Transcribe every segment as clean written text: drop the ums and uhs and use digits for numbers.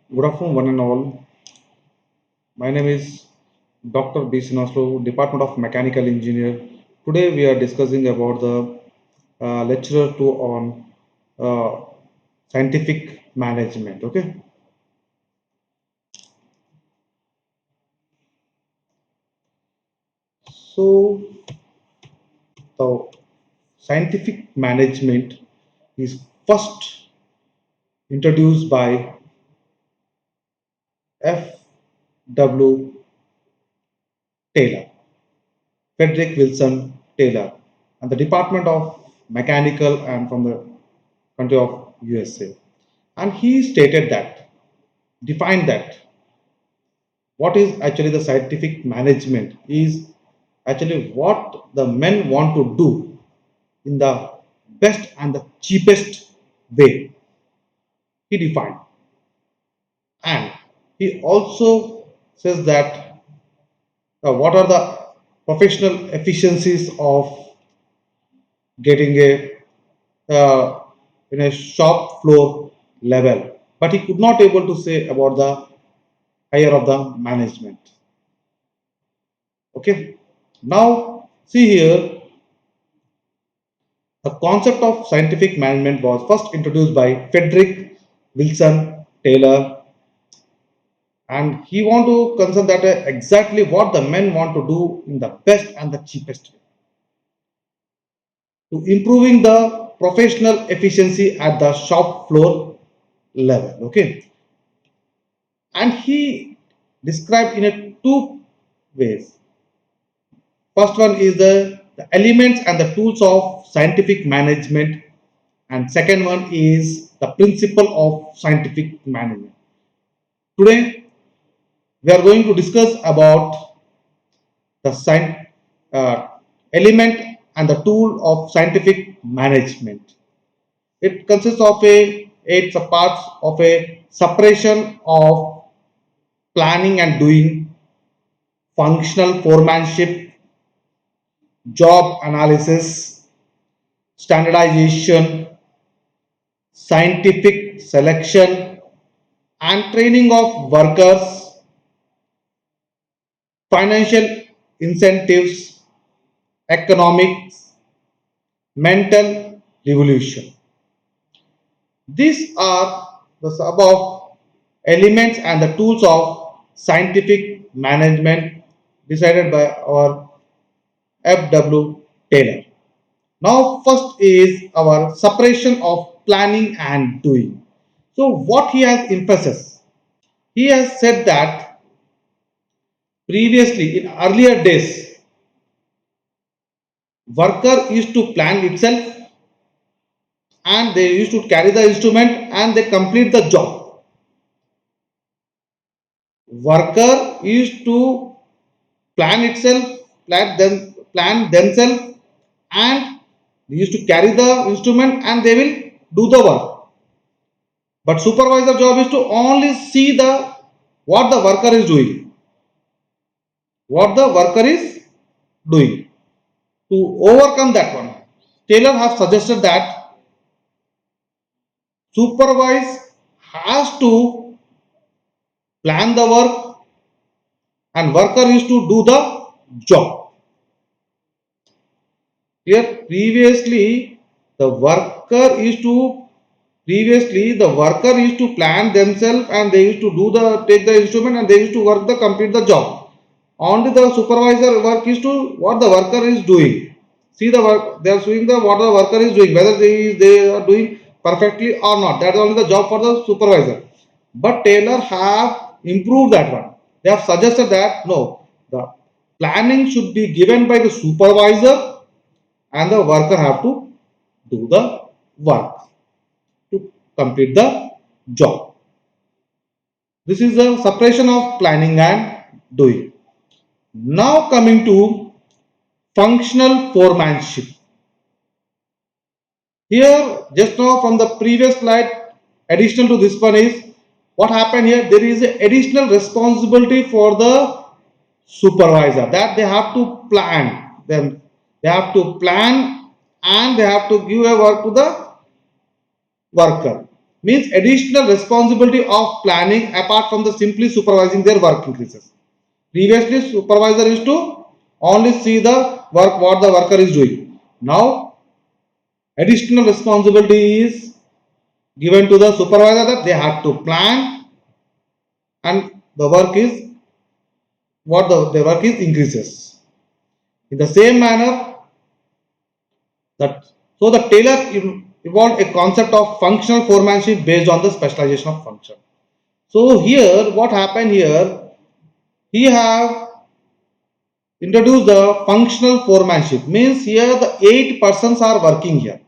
Good afternoon, one and all. My name is Dr. B. Sinaslu, Department of Mechanical Engineer. Today we are discussing about the lecturer 2 on uh, scientific management. Okay, so the scientific management is first introduced by F. W. Taylor, Frederick Wilson Taylor, and the Department of Mechanical and from the country of USA. And he stated that, defined that what is actually the scientific management is actually what the men want to do in the best and the cheapest way. He defined. And he also says that what are the professional efficiencies of getting a in a shop floor level, but he could not able to say about the higher of the management. Okay, now see here, the concept of scientific management was first introduced by Frederick Wilson Taylor, and he want to concern that exactly what the men want to do in the best and the cheapest way to improving the professional efficiency at the shop floor level. Okay, and he described in a two ways. First one is the elements and the tools of scientific management, and second one is the principle of scientific management. Today we are going to discuss about the uh, element and the tool of scientific management. It consists of a eight parts of a separation of planning and doing, functional foremanship, job analysis, standardization, scientific selection, and training of workers, financial incentives, economics, mental revolution. These are the above elements and the tools of scientific management decided by our F.W. Taylor. Now, first is our separation of planning and doing. So, what he has emphasized, he has said that previously in earlier days, worker used to plan itself and they used to carry the instrument and they complete the job. Worker used to plan itself, plan themselves, and they used to carry the instrument and they will do the work. But supervisor job is to only see the what the worker is doing, what the worker is doing. To overcome that one, Taylor have suggested that supervise has to plan the work and worker is to do the job. Here previously the worker is to previously the worker used to plan themselves and they used to do the take the instrument and they used to work the complete the job. Only the supervisor work is to what the worker is doing. See the work they are seeing the what the worker is doing, whether they are doing perfectly or not. That is only the job for the supervisor. But Taylor have improved that one. They have suggested that no, the planning should be given by the supervisor and the worker have to do the work to complete the job. This is the separation of planning and doing. Now coming to functional foremanship. Here, just now from the previous slide, additional to this one is what happened here. There is a additional responsibility for the supervisor that they have to plan them. They have to plan and they have to give a work to the worker. means additional responsibility of planning apart from the simply supervising their work increases. Previously, supervisor used to only see the work what the worker is doing. Now, additional responsibility is given to the supervisor that they have to plan and the work is what the work is increases. In the same manner, that so the Taylor evolved a concept of functional foremanship based on the specialization of function. So here, what happened here? He have introduced the functional foremanship. Means here the 8 persons are working here.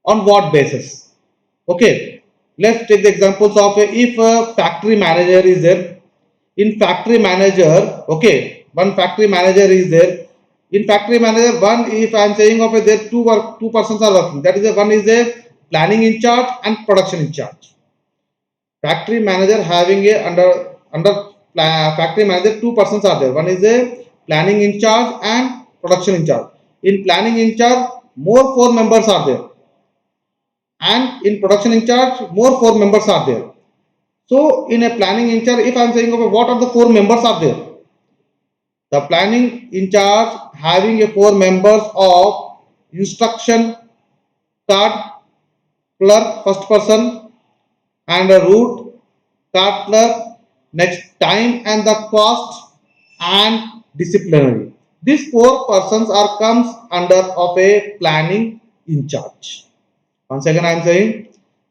On what basis? Okay, let's take the examples of if a factory manager is there. In factory manager, okay, one factory manager is there. In factory manager, one if I am saying of a there two persons are working. That is a one is a planning in charge and production in charge. Factory manager having a under factory manager 2 persons are there. One is a planning in charge and production in charge. In planning in charge, more 4 members are there, and in production in charge, more 4 members are there. So in a planning in charge, if I am saying okay, what are the 4 members are there? The planning in charge having a 4 members of instruction card clerk first person and a route card clerk, next time and the cost and disciplinary. These 4 persons are comes under of a planning in charge. Once again, I am saying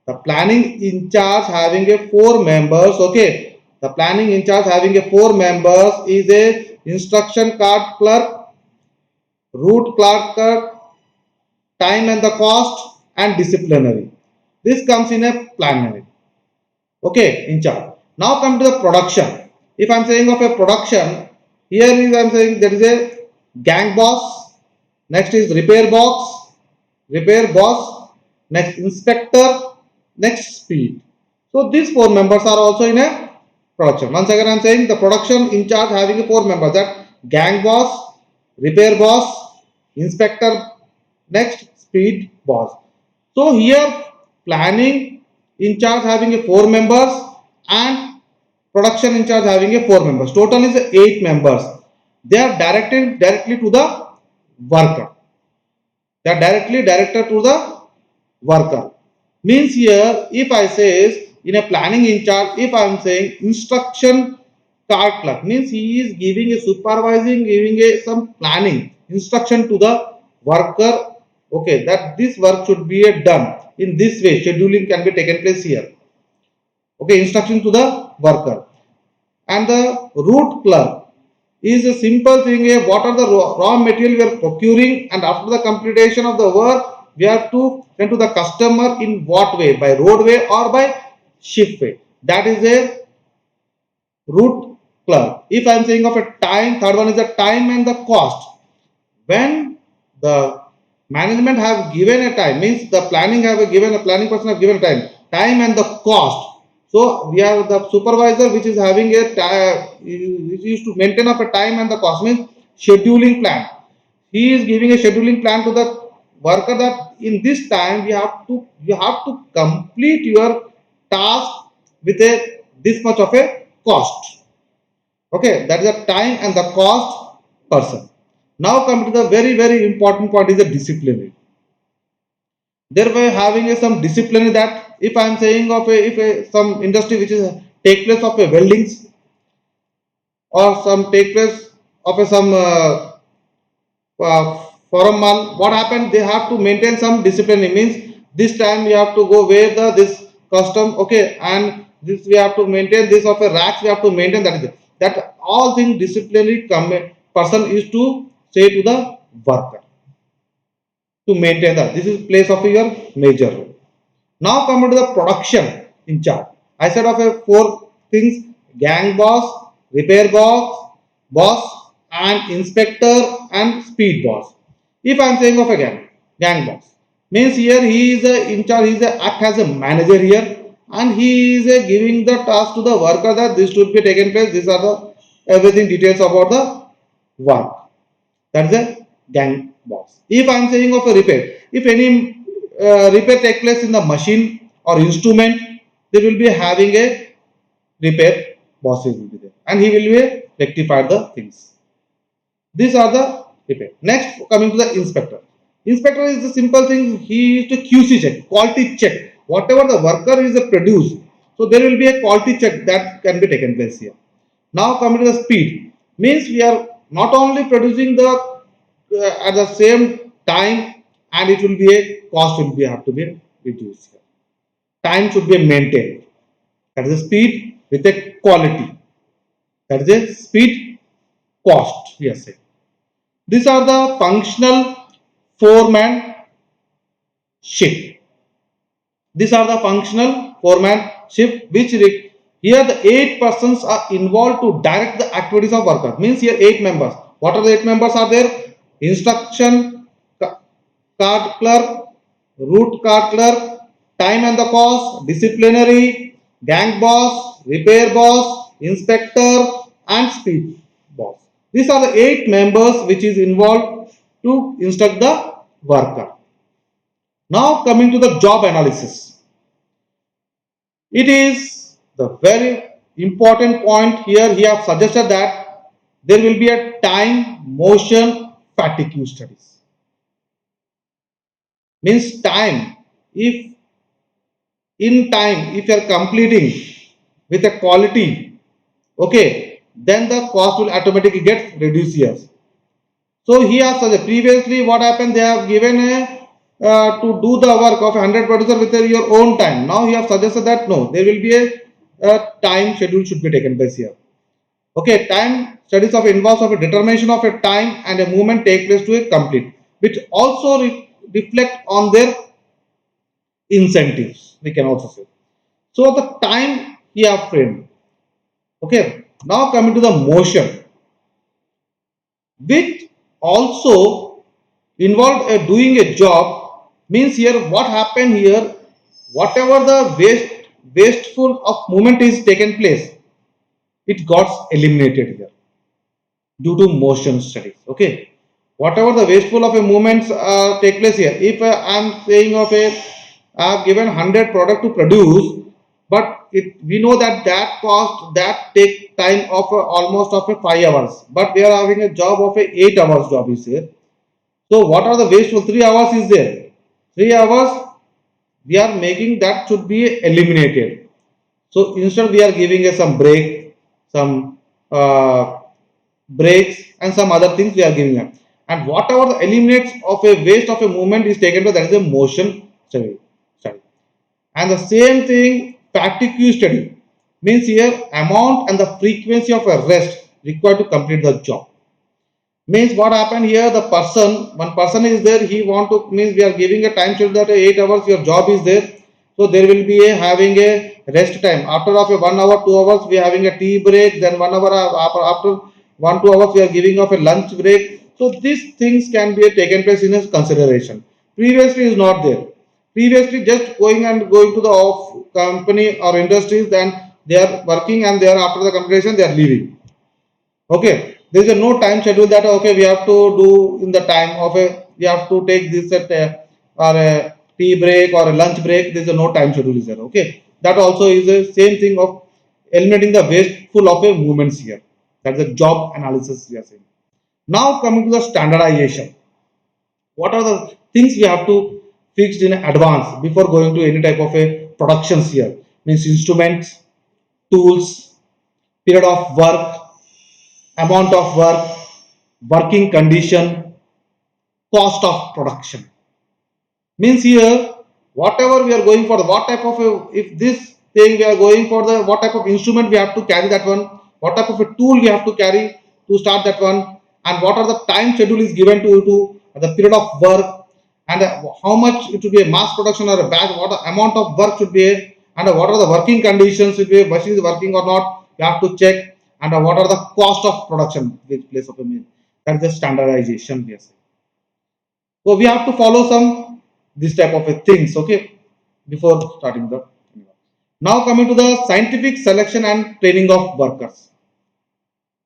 the planning in charge having a 4 members. Okay, the planning in charge having a 4 members is a instruction card clerk, route clerk, time and the cost, and disciplinary. This comes in a planning. Okay, in charge. Now come to the production. If I am saying of a production, here is I am saying there is a gang boss. Next is repair boss, next inspector, next speed. So these 4 members are also in a production. Once again I am saying the production in charge having a 4 members, that gang boss, repair boss, inspector, next speed boss. So here planning in charge having a 4 members and production in charge having a 4 members. Total is 8 members. They are directed directly to the worker. They are directly directed to the worker. Means here, if I say in a planning in charge, if I am saying instruction card clerk, means he is giving a supervising, giving a some planning instruction to the worker. Okay, that this work should be done in this way. Scheduling can be taken place here. Okay, instruction to the worker. And the route clerk is a simple thing. What are the raw material we are procuring, and after the completion of the work we have to send to the customer in what way, by roadway or by ship way. That is a route clerk. If I am saying of a time, third one is the time and the cost. When the management have given a time, means the planning have given a planning person have given time and the cost. So we have the supervisor which is having a which used to maintain of a time and the cost, means scheduling plan. He is giving a scheduling plan to the worker that in this time you have to complete your task with a this much of a cost. Okay, that is the time and the cost person. Now come to the very important point is the discipline. There were having some discipline that if I am saying of a if some industry which is take place of a weldings or some take place of a some forum mall, what happened? They have to maintain some discipline. It means this time we have to go where the this custom, okay, and this we have to maintain this of a racks we have to maintain, that is it. That all things disciplinary person is to say to the worker to maintain that. This is place of your major role. Now come to the production in charge. I said of a 4 things: gang boss, repair boss, and inspector and speed boss. If I am saying of a gang boss, means here he is in charge. He is act as a manager here, and he is giving the task to the worker that this should be taken place. These are the everything details about the work. That's a gang boss. If I am saying of a repair, if any repair take place in the machine or instrument, there will be having a repair boss will be there, and he will be rectify the things. These are the repair. Next, coming to the inspector. Inspector is the simple thing. He is to QC check, quality check. Whatever the worker is produced, so there will be a quality check that can be taken place here. Now coming to the speed, means we are not only producing the at the same time, and it will be a cost will be have to be reduced here. Time should be maintained. That is the speed with a quality. That is a speed cost. Yes. These are the functional foreman shift. These are the functional foreman shift which here the 8 persons are involved to direct the activities of workers. Means here 8 members. What are the 8 members are there? Instruction, card clerk, route card clerk, time and the cost, disciplinary, gang boss, repair boss, inspector, and speed boss. These are the 8 members which is involved to instruct the worker. Now coming to the job analysis. It is the very important point here. He have suggested that there will be a time motion fatigue studies. Means time. If in time, if you are completing with a quality, okay, then the cost will automatically get reduced here. So he has suggested previously what happened, they have given a to do the work of 100 producer with your own time. Now he have suggested that no, there will be a time schedule should be taken place here. Okay, time studies of involves of a determination of a time and a movement take place to a complete, which also reflect on their incentives. We can also say. So the time he have framed. Okay, now coming to the motion, which also involved doing a job, means here what happened here, whatever the wasteful of movement is taken place, it got eliminated here due to motion studies. Okay, whatever the wasteful of a movements take place here, if I am saying of a I have given 100 product to produce, but we know that that cost that take time of almost of a 5 hours, but we are having a job of a 8 hours job is here. So what are the wasteful 3 hours is there? 3 hours we are making that should be eliminated. So instead we are giving a some break, some breaks, and some other things we are giving them. And whatever the eliminates of a waste of a movement is taken to, that is a motion study. And the same thing fatigue study means here amount and the frequency of a rest required to complete the job. Means what happened here, the one person is there, he want to, means we are giving a time schedule that 8 hours your job is there, so there will be a having a rest time after of a 1 hour 2 hours we are having a tea break, then 1 hour after 1 2 hours we are giving of a lunch break. So these things can be taken place in a consideration. Previously is not there. Previously just going to the off company or industries, then they are working and they are after the completion they are leaving. Okay, there is a no time schedule that okay we have to do in the time of a we have to take this at or a tea break or a lunch break. There is a no time schedule is there. Okay, that also is the same thing of eliminating the wasteful of a movements here. That's the job analysis we are saying. Now coming to the standardization, what are the things we have to fix in advance before going to any type of a productions here? Means instruments, tools, period of work, amount of work, working condition, cost of production. Means here, whatever we are going for, what type of if this thing we are going for the what type of instrument we have to carry that one, what type of a tool we have to carry to start that one, and what are the time schedule is given to the period of work, and how much it should be a mass production or a batch, what the amount of work should be, and what are the working conditions should be, machine is working or not, you have to check, and what are the cost of production, which place of a mean. That is the standardization we are saying. So we have to follow some this type of a things, okay, before starting the. Now coming to the scientific selection and training of workers.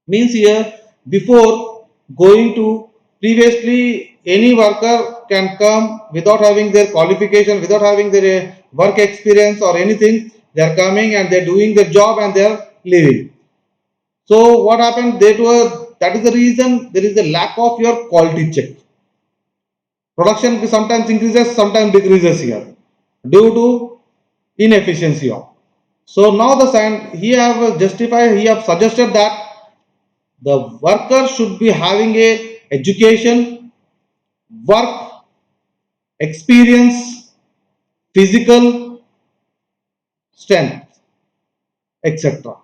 Means here before going to Previously, any worker can come without having their qualification, without having their work experience or anything. They are coming and they are doing their job and they are leaving. So what happened? That is the reason there is a lack of your quality check. Production sometimes increases, sometimes decreases here due to inefficiency of. So now the sign he have justified, he have suggested that the worker should be having a education, work experience, physical strength, etc.